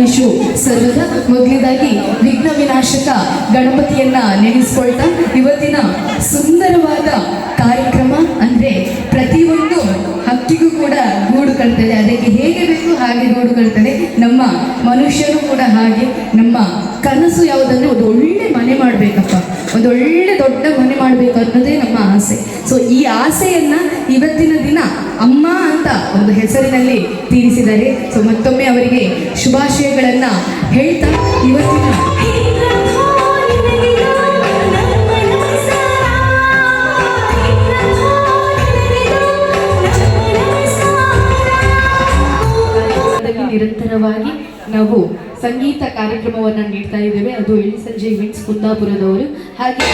ವಿಶು ಸರ್ವದ ಮೊದಲನೇದಾಗಿ ವಿಘ್ನ ವಿನಾಶಕ ಗಣಪತಿಯನ್ನ ನೆನೆಸ್ಕೊಳ್ತಾ ಇವತ್ತಿನ ಸುಂದರವಾದ ಕಾರ್ಯಕ್ರಮ ಅಂದ್ರೆ ಪ್ರತಿಯೊಂದು ಹಕ್ಕಿಗೂ ಕೂಡ ಗೂಡು ಕಟ್ತದೆ, ಅದಕ್ಕೆ ಹೇಗೆ ಬೇಕು ಹಾಗೆ ಗೂಡು ಕಟ್ತದೆ. ನಮ್ಮ ಮನುಷ್ಯರು ಕೂಡ ಹಾಗೆ. ನಮ್ಮ ಕನಸು ಯಾವುದಂದ್ರೆ ಒಂದು ಒಳ್ಳೆ ಮನೆ ಮಾಡಬೇಕಪ್ಪ, ಒಂದು ಒಳ್ಳೆ ದೊಡ್ಡ ಮನೆ ಮಾಡಬೇಕು ಅನ್ನೋದೇ ನಮ್ಮ ಆಸೆ. ಸೊ ಈ ಆಸೆಯನ್ನ ಇವತ್ತಿನ ದಿನ ಅಮ್ಮ ಅಂತ ಒಂದು ಹೆಸರಿನಲ್ಲಿ ತೀರಿಸಿದ್ದಾರೆ. ಸೊ ಮತ್ತೊಮ್ಮೆ ಅವರಿಗೆ ಶುಭಾಶಯಗಳನ್ನ ಹೇಳ್ತಾ ಇವತ್ತಿನ ನಿರಂತರವಾಗಿ ನಾವು ಸಂಗೀತ ಕಾರ್ಯಕ್ರಮವನ್ನು ನೀಡ್ತಾ ಇದ್ದೇವೆ. ಅದು ಎಳಿ ಸಂಜೆ ಇವೆಂಟ್ಸ್ ಕುಂದಾಪುರದವರು. ಹಾಗೆ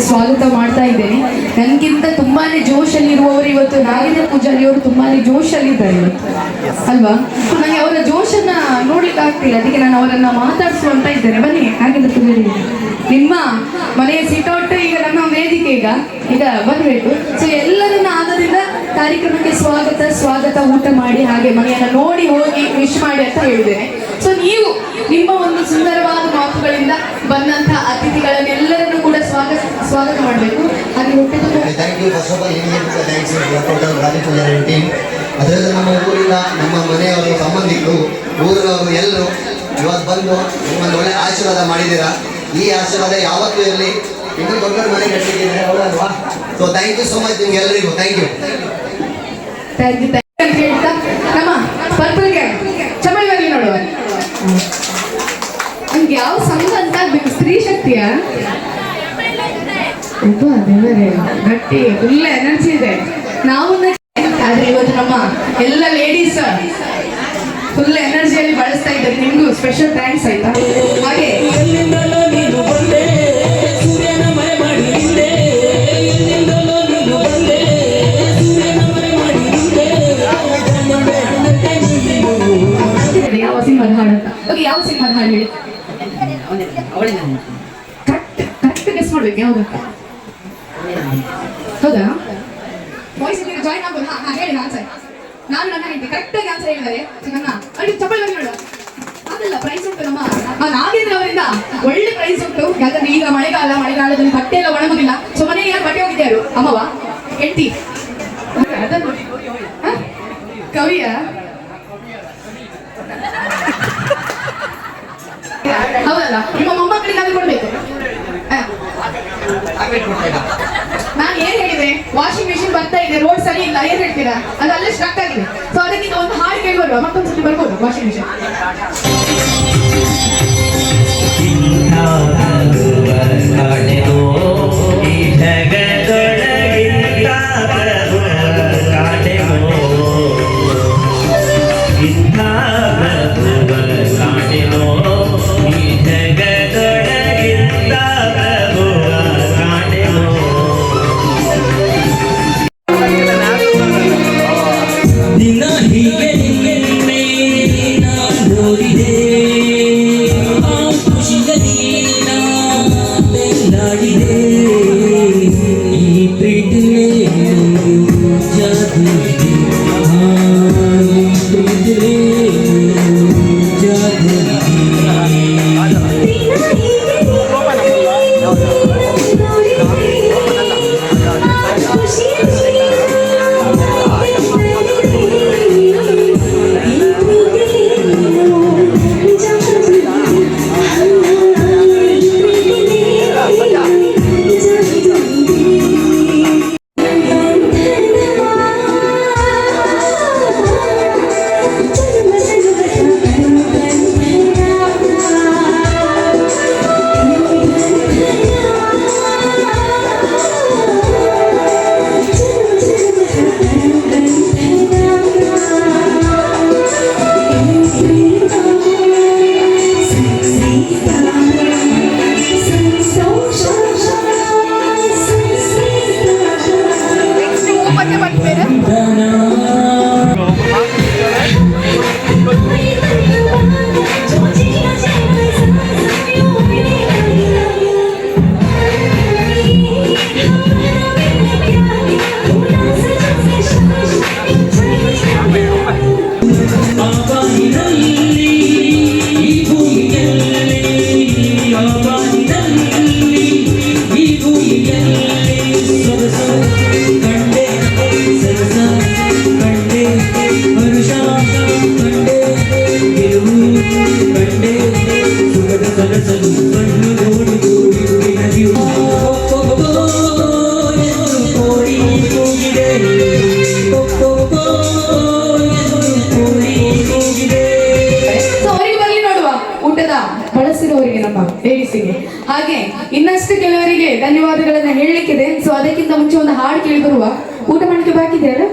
ಸ್ವಾಗತ ಮಾಡ್ತಾ ಇದ್ದೇನೆ. ನನಗಿಂತ ತುಂಬಾನೇ ಜೋಶಲ್ಲಿ ಇರುವವರು ಇವತ್ತು ನಾಗೇಂದ್ರ ಪೂಜಾರಿ ಅವರು ತುಂಬಾನೇ ಜೋಶಲ್ಲಿದ್ದಾರೆ ಇವತ್ತು ಅಲ್ವಾ. ನನಗೆ ಅವರ ಜೋಶನ್ನ ನೋಡ್ಲಿಕ್ಕೆ ಆಗ್ತಿಲ್ಲ, ಅದಕ್ಕೆ ನಾನು ಅವರನ್ನ ಮಾತಾಡಿಸುವಂತ ಇದ್ದೇನೆ. ಬನ್ನಿ ನಾಗೇಂದ್ರ ಪೂಜಾರಿ, ನಿಮ್ಮ ಮನೆಯ ಸಿಟೌಟ್ ಈಗ ನಮ್ಮ ವೇದಿಕೆ ಈಗ ಬರಬೇಕು. ಸೊ ಎಲ್ಲರನ್ನ ಆದರಿಂದ ಕಾರ್ಯಕ್ರಮಕ್ಕೆ ಸ್ವಾಗತ ಊಟ ಮಾಡಿ ಹಾಗೆ ಮನೆಯನ್ನ ನೋಡಿ ಹೋಗಿ ವಿಶ್ ಮಾಡಿ ಅಂತ ಹೇಳಿದ್ದೇನೆ. ಸೊ ನೀವು ನಿಮ್ಮ ಒಂದು ಸುಂದರವಾದ ಮಾತುಗಳಿಂದ ಬಂದಂತ ಅತಿಥಿಗಳನ್ನೆಲ್ಲರನ್ನು ಕೂಡ ಸ್ವಾಗತ ಮಾಡಬೇಕು. ಹಾಗೆ ಅದರಿಂದ ನಮ್ಮ ಊರಿನ ನಮ್ಮ ಮನೆಯವರು ಸಂಬಂಧಿಕರು ಊರಿನವರು ಎಲ್ಲರೂ ಇವತ್ತು ಬಂದು ನಿಮ್ಮನ್ನು ಒಳ್ಳೆ ಆಶೀರ್ವಾದ ಮಾಡಿದ್ದೀರಾ. ಈ ಆಶೀರ್ವಾದ ಯಾವತ್ತೂ ಇರಲಿ. ಇನ್ನೂ ದೊಡ್ಡ ಮನೆ ಕಟ್ಟಿದ್ದೀರಾ ಹೌದಲ್ವಾ? So thank you so much ನಿಮ್ಗೆ ಎಲ್ಲರಿಗೂ. ಥ್ಯಾಂಕ್ ಯು ಅಂತ ಹೇಳ್ತಾ ನಮ್ಮ ಪರ್ಪಲ್ಗೆ ಚಮಯವಾಗಿ ನೋಡುವ ನಮ್ಗೆ ಯಾವ ಸಂಘ ಅಂತ ಆಗ್ಬೇಕು? ಸ್ತ್ರೀ ಶಕ್ತಿಯ ದೇವರೇ ಗಟ್ಟಿ ಫುಲ್ ಎನರ್ಜಿ ಇದೆ. ನಾವು ಆದ್ರೆ ಇವತ್ತು ನಮ್ಮ ಎಲ್ಲ ಲೇಡೀಸ್ ಫುಲ್ ಎನರ್ಜಿಯಲ್ಲಿ ಬಳಸ್ತಾ ಇದ್ದಾರೆ. ನಿಮ್ಗೂ ಸ್ಪೆಷಲ್ ಥ್ಯಾಂಕ್ಸ್ ಆಯ್ತಾ. ಹಾಗೆ ಯಾವ ಸಿನಿಮಾದ ಹಾಡು? ಓಕೆ, ಯಾವ ಸಿನಿಮಾದ ಹಾಡು ಹೇಳಿ. ಕರೆಕ್ಟ್ ಗೆಸ್ ಮಾಡ್ಬೇಕು ಯಾವ್ದಕ್ಕ. ಹೌದಾ? ವಾಯ್ಸ್ ಜಾಯಿನ್ ಆಗ್ಬೋದು. ಹೇಳಿ ಆನ್ಸರ್. ನಾನು ನನ್ನ ಹೇಳ್ತೀನಿ ಕರೆಕ್ಟ್ ಆಗಿ ಆನ್ಸರ್ ಹೇಳಿದ್ದಾರೆ. ನನ್ನ ಅಲ್ಲಿ ಚಪ್ಪಲ್ ಬಗ್ಗೆ ನೋಡುವ ಅದಲ್ಲ ಪ್ರೈಸ್ ಉಂಟು. ನಮ್ಮ ನಾಗೇಂದ್ರ ಅವರಿಂದ ಒಳ್ಳೆ ಪ್ರೈಸ್ ಉಂಟು. ಯಾಕಂದ್ರೆ ಈಗ ಮಳೆಗಾಲದಲ್ಲಿ ಬಟ್ಟೆ ಎಲ್ಲ ಒಣಗುದಿಲ್ಲ. ಸೊ ಮನೆಗೆ ಯಾರು ಬಟ್ಟೆ ಹೋಗಿದ್ಯಾರು? ಅಮ್ಮವ ಹೆಂಡತಿ ಅದನ್ನು ಕವಿಯ ಹೌದಲ್ಲ? ನಿಮ್ಮ ಮೊಮ್ಮಕ್ಕಳಿಗೆ ಅದು ಕೊಡ್ಬೇಕು. ನಾನು ಏನ್ ಹೇಳಿದೆ? ವಾಷಿಂಗ್ ಮಿಷಿನ್ ಬರ್ತಾ ಇದೆ, ರೋಡ್ ಸರಿ ಇಲ್ಲ, ಏನ್ ಹೇಳ್ತೀರಾ? ಅದು ಅಲ್ಲೇ ಸ್ಟ್ರಕ್ ಆಗಿದೆ. ಸೊ ಅದಕ್ಕಿಂತ ಒಂದು ಹಾಡು ಕೇಳ್ಬರುವ, ಮತ್ತೊಂದ್ಸತಿ ಬರ್ಬೋದು ವಾಷಿಂಗ್ ಮಿಷಿನ್. ಅವರಿಗೆ, ನಮ್ಮ ಲೇಡೀಸಿಗೆ. ಹಾಗೆ ಇನ್ನಷ್ಟು ಕೆಲವರಿಗೆ ಧನ್ಯವಾದಗಳನ್ನ ಹೇಳಲಿಕ್ಕಿದೆ. ಸೊ ಅದಕ್ಕಿಂತ ಮುಂಚೆ ಒಂದು ಹಾಡು ಕೇಳಿ ಬರುವ. ಊಟ ಮಾಡಲಿಕ್ಕೆ ಬಾಕಿ ಇದೆಯಲ್ಲ?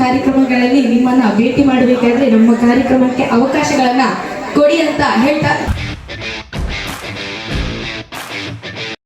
ಕಾರ್ಯಕ್ರಮಗಳಲ್ಲಿ ನಿಮ್ಮನ್ನ ಭೇಟಿ ಮಾಡಬೇಕಾದ್ರೆ ನಮ್ಮ ಕಾರ್ಯಕ್ರಮಕ್ಕೆ ಅವಕಾಶಗಳನ್ನ ಕೊಡಿ ಅಂತ ಹೇಳ್ತಾ